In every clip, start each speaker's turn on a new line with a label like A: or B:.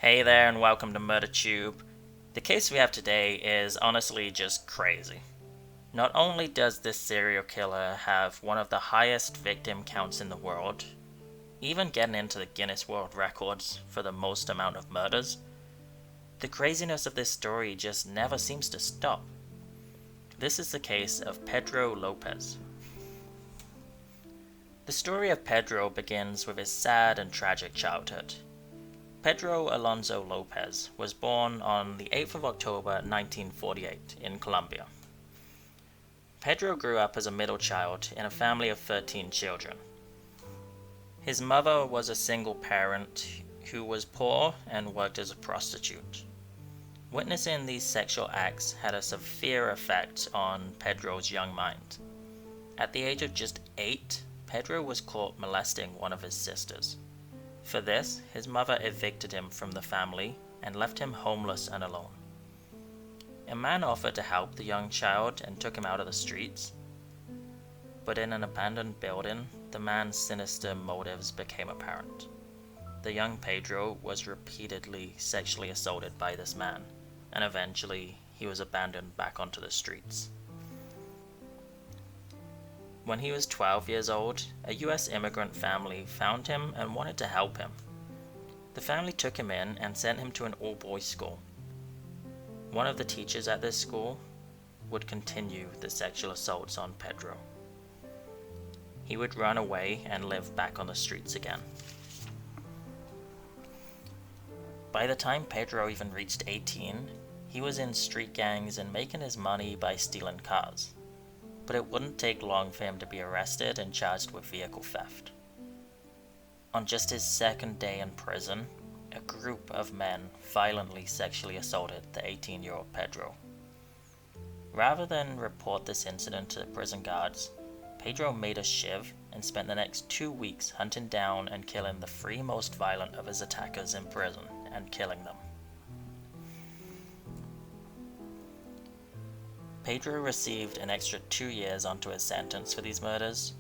A: Hey there, and welcome to MurderTube. The case we have today is honestly just crazy. Not only does this serial killer have one of the highest victim counts in the world, even getting into the Guinness World Records for the most amount of murders, the craziness of this story just never seems to stop. This is the case of Pedro Lopez. The story of Pedro begins with his sad and tragic childhood. Pedro Alonso Lopez was born on the 8th of October 1948 in Colombia. Pedro grew up as a middle child in a family of 13 children. His mother was a single parent who was poor and worked as a prostitute. Witnessing these sexual acts had a severe effect on Pedro's young mind. At the age of just 8, Pedro was caught molesting one of his sisters. For this, his mother evicted him from the family and left him homeless and alone. A man offered to help the young child and took him out of the streets. But in an abandoned building, the man's sinister motives became apparent. The young Pedro was repeatedly sexually assaulted by this man, and eventually he was abandoned back onto the streets. When he was 12 years old, a US immigrant family found him and wanted to help him. The family took him in and sent him to an all-boys school. One of the teachers at this school would continue the sexual assaults on Pedro. He would run away and live back on the streets again. By the time Pedro even reached 18, he was in street gangs and making his money by stealing cars. But it wouldn't take long for him to be arrested and charged with vehicle theft. On just his second day in prison, a group of men violently sexually assaulted the 18-year-old Pedro. Rather than report this incident to the prison guards, Pedro made a shiv and spent the next 2 weeks hunting down and killing the 3 most violent of his attackers in prison and killing them. Pedro received an extra 2 years onto his sentence for these murders,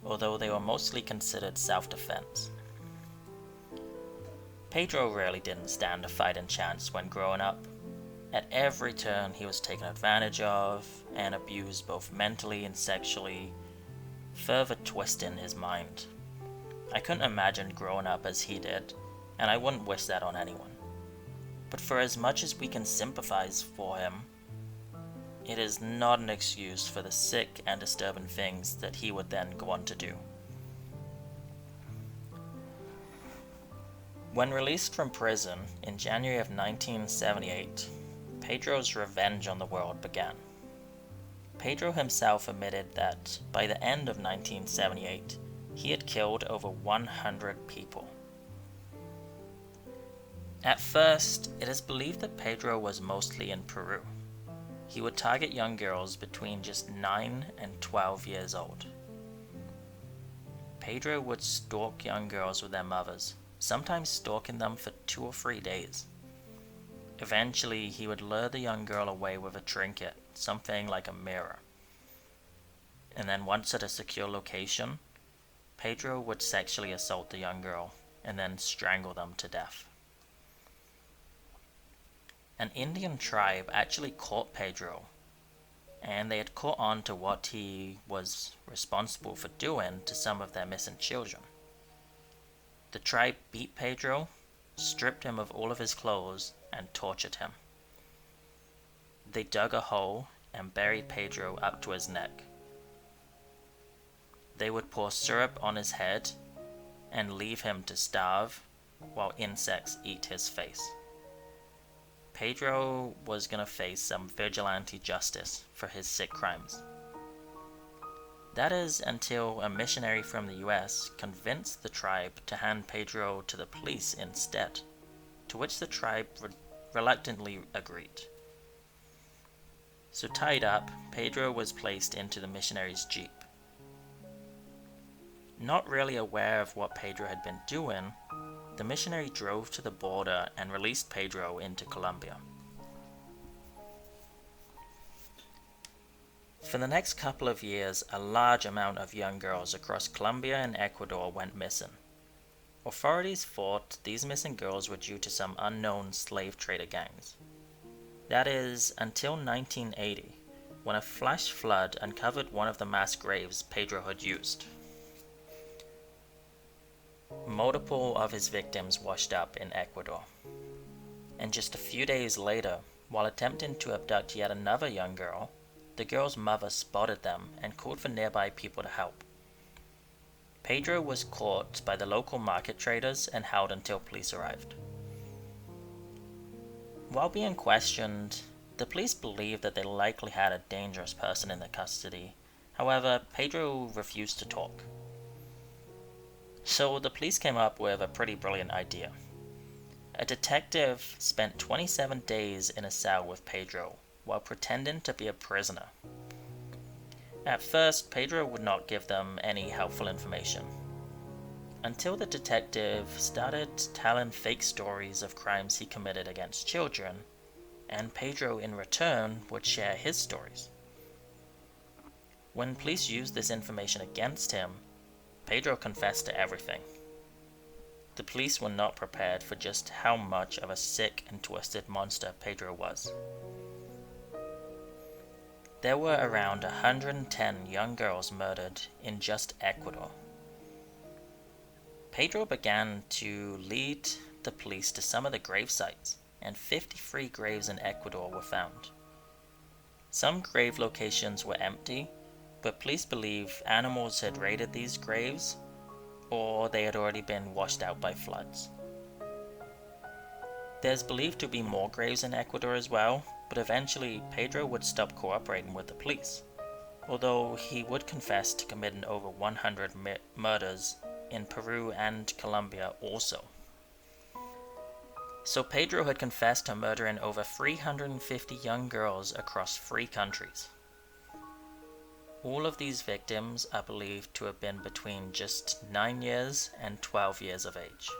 A: although they were mostly considered self-defense. Pedro really didn't stand a fighting chance when growing up. At every turn he was taken advantage of and abused both mentally and sexually, further twisting his mind. I couldn't imagine growing up as he did, and I wouldn't wish that on anyone. But for as much as we can sympathize for him, it is not an excuse for the sick and disturbing things that he would then go on to do. When released from prison in January of 1978, Pedro's revenge on the world began. Pedro himself admitted that by the end of 1978, he had killed over 100 people. At first, it is believed that Pedro was mostly in Peru. He would target young girls between just 9 and 12 years old. Pedro would stalk young girls with their mothers, sometimes stalking them for 2 or 3 days. Eventually, he would lure the young girl away with a trinket, something like a mirror. And then once at a secure location, Pedro would sexually assault the young girl and then strangle them to death. An Indian tribe actually caught Pedro, and they had caught on to what he was responsible for doing to some of their missing children. The tribe beat Pedro, stripped him of all of his clothes, and tortured him. They dug a hole and buried Pedro up to his neck. They would pour syrup on his head and leave him to starve while insects eat his face. Pedro was going to face some vigilante justice for his sick crimes. That is until a missionary from the US convinced the tribe to hand Pedro to the police instead, to which the tribe reluctantly agreed. So tied up, Pedro was placed into the missionary's jeep. Not really aware of what Pedro had been doing, the missionary drove to the border and released Pedro into Colombia. For the next couple of years, a large amount of young girls across Colombia and Ecuador went missing. Authorities thought these missing girls were due to some unknown slave trader gangs. That is, until 1980, when a flash flood uncovered one of the mass graves Pedro had used. Multiple of his victims washed up in Ecuador. And just a few days later, while attempting to abduct yet another young girl, the girl's mother spotted them and called for nearby people to help. Pedro was caught by the local market traders and held until police arrived. While being questioned, the police believed that they likely had a dangerous person in their custody. However, Pedro refused to talk. So the police came up with a pretty brilliant idea. A detective spent 27 days in a cell with Pedro while pretending to be a prisoner. At first, Pedro would not give them any helpful information, until the detective started telling fake stories of crimes he committed against children, and Pedro in return would share his stories. When police used this information against him, Pedro confessed to everything. The police were not prepared for just how much of a sick and twisted monster Pedro was. There were around 110 young girls murdered in just Ecuador. Pedro began to lead the police to some of the grave sites, and 53 graves in Ecuador were found. Some grave locations were empty, but police believe animals had raided these graves, or they had already been washed out by floods. There's believed to be more graves in Ecuador as well, but eventually Pedro would stop cooperating with the police, although he would confess to committing over 100 murders in Peru and Colombia also. So Pedro had confessed to murdering over 350 young girls across 3 countries. All of these victims are believed to have been between just 9 years and 12 years of age.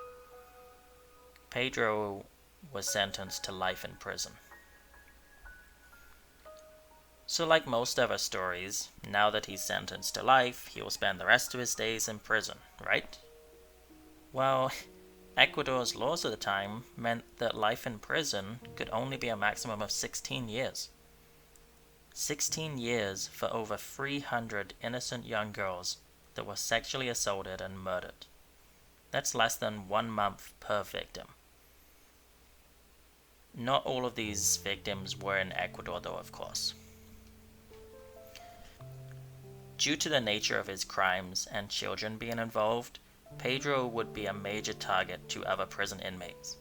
A: Pedro was sentenced to life in prison. So like most other stories, now that he's sentenced to life, he will spend the rest of his days in prison, right? Well, Ecuador's laws at the time meant that life in prison could only be a maximum of 16 years. 16 years for over 300 innocent young girls that were sexually assaulted and murdered. That's less than 1 month per victim. Not all of these victims were in Ecuador though, of course. Due to the nature of his crimes and children being involved, Pedro would be a major target to other prison inmates.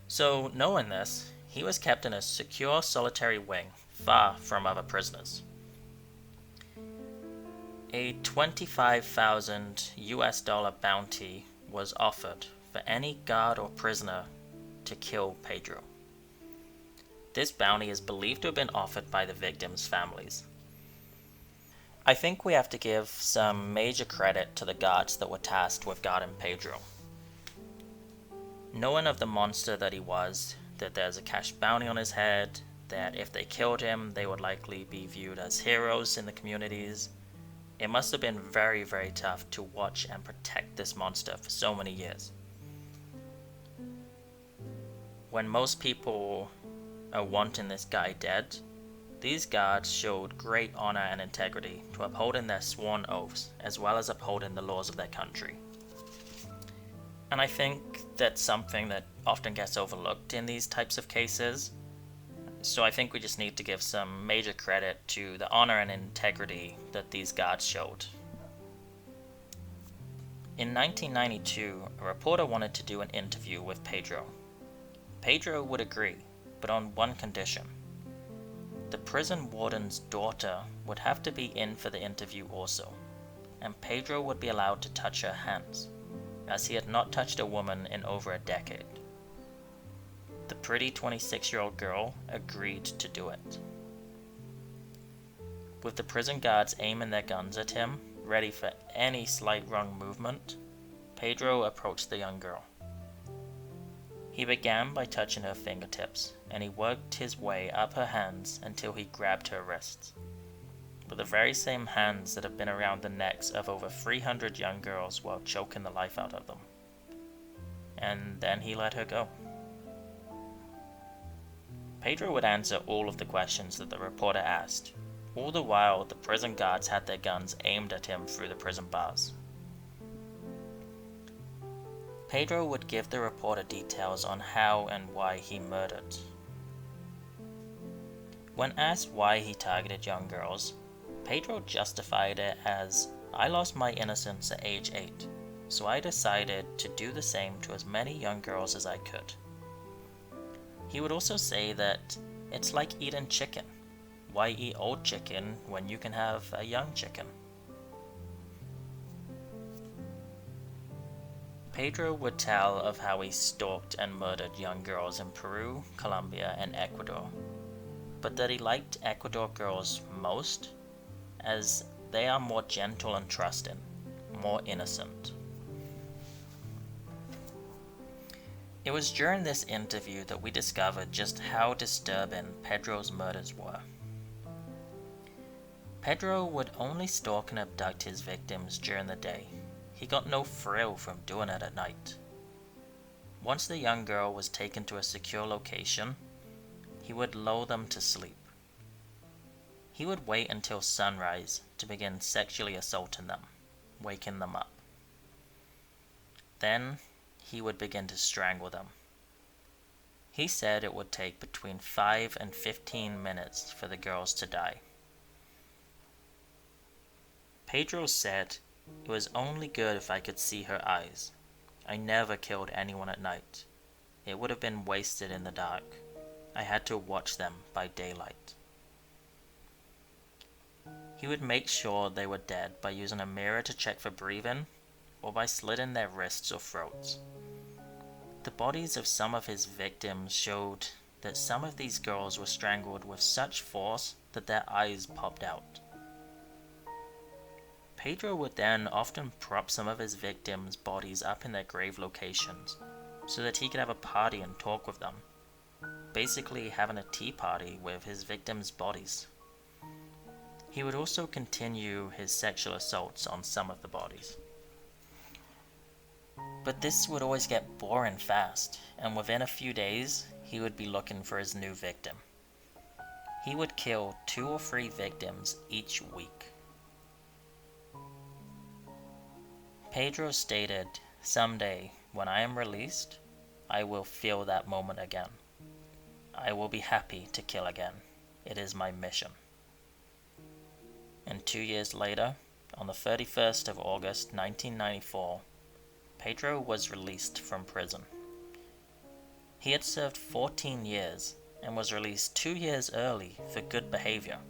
A: So, knowing this, he was kept in a secure solitary wing, far from other prisoners. A $25,000 bounty was offered for any guard or prisoner to kill Pedro. This bounty is believed to have been offered by the victims' families. I think we have to give some major credit to the guards that were tasked with guarding Pedro. Knowing of the monster that he was, that there's a cash bounty on his head, that if they killed him, they would likely be viewed as heroes in the communities, it must have been very, very tough to watch and protect this monster for so many years. When most people are wanting this guy dead, these guards showed great honor and integrity to upholding their sworn oaths, as well as upholding the laws of their country. And I think that's something that often gets overlooked in these types of cases. So I think we just need to give some major credit to the honor and integrity that these guards showed. In 1992, a reporter wanted to do an interview with Pedro. Pedro would agree, but on one condition. The prison warden's daughter would have to be in for the interview also, and Pedro would be allowed to touch her hands, as he had not touched a woman in over a decade. The pretty 26-year-old girl agreed to do it. With the prison guards aiming their guns at him, ready for any slight wrong movement, Pedro approached the young girl. He began by touching her fingertips, and he worked his way up her hands until he grabbed her wrists. with the very same hands that have been around the necks of over 300 young girls while choking the life out of them. And then he let her go. Pedro would answer all of the questions that the reporter asked. All the while, the prison guards had their guns aimed at him through the prison bars. Pedro would give the reporter details on how and why he murdered. When asked why he targeted young girls, Pedro justified it as, "I lost my innocence at age 8, so I decided to do the same to as many young girls as I could." He would also say that it's like eating chicken. Why eat old chicken when you can have a young chicken? Pedro would tell of how he stalked and murdered young girls in Peru, Colombia, and Ecuador, but that he liked Ecuador girls most as they are more gentle and trusting, more innocent. It was during this interview that we discovered just how disturbing Pedro's murders were. Pedro would only stalk and abduct his victims during the day. He got no thrill from doing it at night. Once the young girl was taken to a secure location, he would lull them to sleep. He would wait until sunrise to begin sexually assaulting them, waking them up. Then, he would begin to strangle them. He said it would take between 5 and 15 minutes for the girls to die. Pedro said, "It was only good if I could see her eyes. I never killed anyone at night. It would have been wasted in the dark. I had to watch them by daylight." He would make sure they were dead by using a mirror to check for breathing, or by slitting their wrists or throats. The bodies of some of his victims showed that some of these girls were strangled with such force that their eyes popped out. Pedro would then often prop some of his victims' bodies up in their grave locations so that he could have a party and talk with them, basically having a tea party with his victims' bodies. He would also continue his sexual assaults on some of the bodies. But this would always get boring fast, and within a few days, he would be looking for his new victim. He would kill 2 or 3 victims each week. Pedro stated, "Someday, when I am released, I will feel that moment again. I will be happy to kill again. It is my mission." And 2 years later, on the 31st of August 1994, Pedro was released from prison. He had served 14 years and was released 2 years early for good behavior.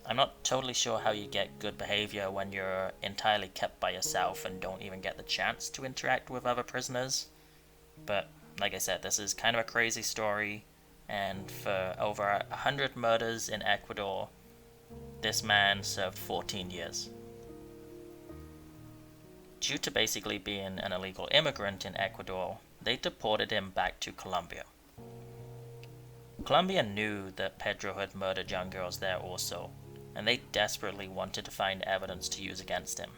A: I'm not totally sure how you get good behavior when you're entirely kept by yourself and don't even get the chance to interact with other prisoners. But like I said, this is kind of a crazy story, and for over 100 murders in Ecuador, this man served 14 years. Due to basically being an illegal immigrant in Ecuador, they deported him back to Colombia. Colombia knew that Pedro had murdered young girls there also, and they desperately wanted to find evidence to use against him.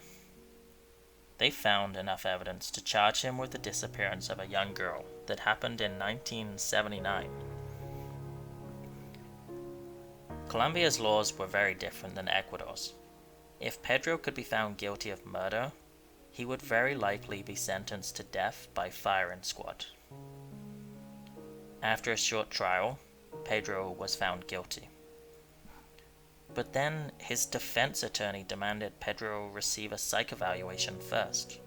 A: They found enough evidence to charge him with the disappearance of a young girl that happened in 1979. Colombia's laws were very different than Ecuador's. If Pedro could be found guilty of murder, he would very likely be sentenced to death by firing squad. After a short trial, Pedro was found guilty. But then his defense attorney demanded Pedro receive a psych evaluation first.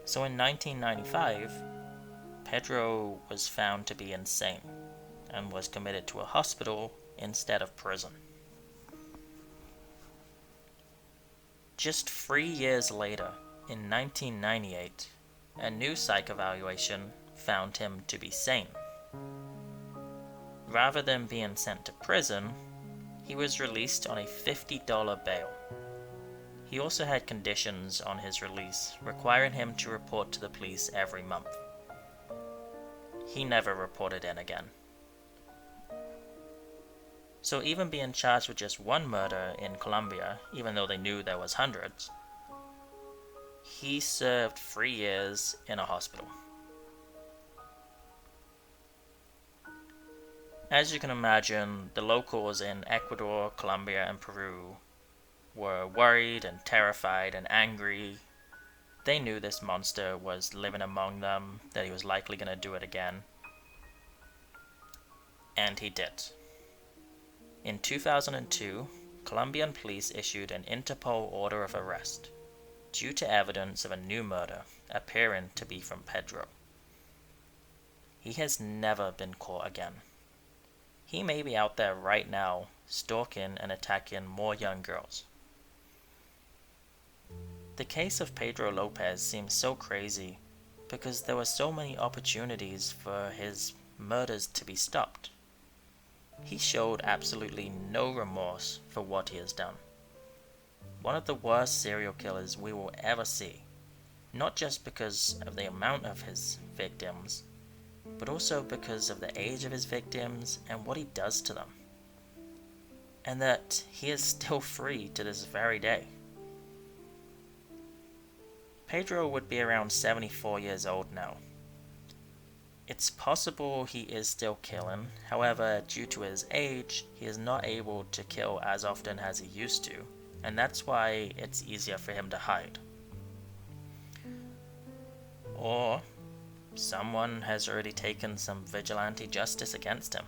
A: So in 1995, Pedro was found to be insane and was committed to a hospital instead of prison. Just 3 years later, in 1998, a new psych evaluation found him to be sane. Rather than being sent to prison, he was released on a $50 bail. He also had conditions on his release requiring him to report to the police every month. He never reported in again. So even being charged with just one murder in Colombia, even though they knew there was hundreds, he served 3 years in a hospital. As you can imagine, the locals in Ecuador, Colombia, and Peru were worried and terrified and angry. They knew this monster was living among them, that he was likely going to do it again. And he did. In 2002, Colombian police issued an Interpol order of arrest due to evidence of a new murder appearing to be from Pedro. He has never been caught again. He may be out there right now, stalking and attacking more young girls. The case of Pedro Lopez seems so crazy because there were so many opportunities for his murders to be stopped. He showed absolutely no remorse for what he has done. One of the worst serial killers we will ever see, not just because of the amount of his victims, but also because of the age of his victims and what he does to them. And that he is still free to this very day. Pedro would be around 74 years old now. It's possible he is still killing, however, due to his age, he is not able to kill as often as he used to, and that's why it's easier for him to hide. Or someone has already taken some vigilante justice against him.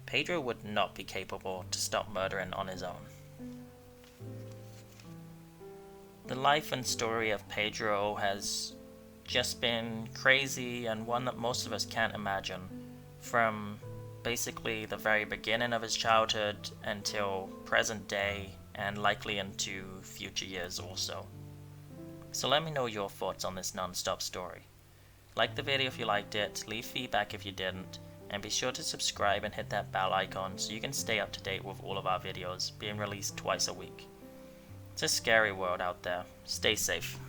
A: Pedro would not be capable to stop murdering on his own. The life and story of Pedro has just been crazy and one that most of us can't imagine, from basically the very beginning of his childhood until present day and likely into future years also. So let me know your thoughts on this non-stop story. Like the video if you liked it, leave feedback if you didn't, and be sure to subscribe and hit that bell icon so you can stay up to date with all of our videos being released twice a week. It's a scary world out there. Stay safe.